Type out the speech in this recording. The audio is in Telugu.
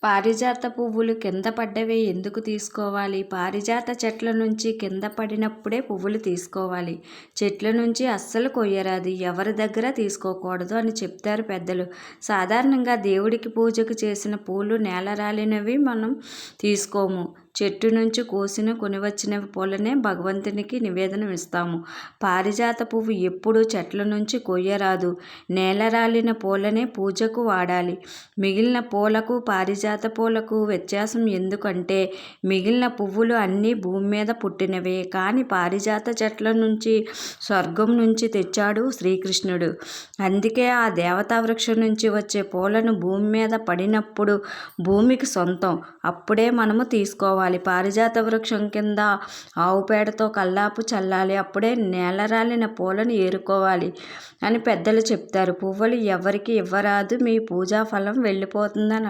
పారిజాత పువ్వులు కింద పడ్డవే ఎందుకు తీసుకోవాలి? పారిజాత చెట్ల నుంచి కింద పడినప్పుడే పువ్వులు తీసుకోవాలి. చెట్ల నుంచి అస్సలు కొయ్యరాదు. ఎవరి దగ్గర తీసుకోకూడదు అని చెప్తారు పెద్దలు. సాధారణంగా దేవుడికి పూజకు చేసిన పూలు నేలరాలినవి మనం తీసుకోము. చెట్టు నుంచి కోసిన కొనివచ్చిన పూలనే భగవంతునికి నివేదన ఇస్తాము. పారిజాత పువ్వు ఎప్పుడూ చెట్ల నుంచి కొయ్యరాదు. నేలరాలిన పూలనే పూజకు వాడాలి. మిగిలిన పూలకు పారిజాత పూలకు వ్యత్యాసం ఎందుకంటే మిగిలిన పువ్వులు అన్నీ భూమి మీద పుట్టినవే, కానీ పారిజాత చెట్ల నుంచి స్వర్గం నుంచి తెచ్చాడు శ్రీకృష్ణుడు. అందుకే ఆ దేవతా వృక్షం నుంచి వచ్చే పూలను భూమి మీద పడినప్పుడు భూమికి సొంతం. అప్పుడే మనము తీసుకోవాలి. పారిజాత వృక్షం కింద ఆవు పేడతో కల్లాపు చల్లాలి. అప్పుడే నేలరాలిన పూలను ఏరుకోవాలి అని పెద్దలు చెప్తారు. పువ్వులు ఎవరికి ఇవ్వరాదు, మీ పూజా ఫలం వెళ్ళిపోతుందని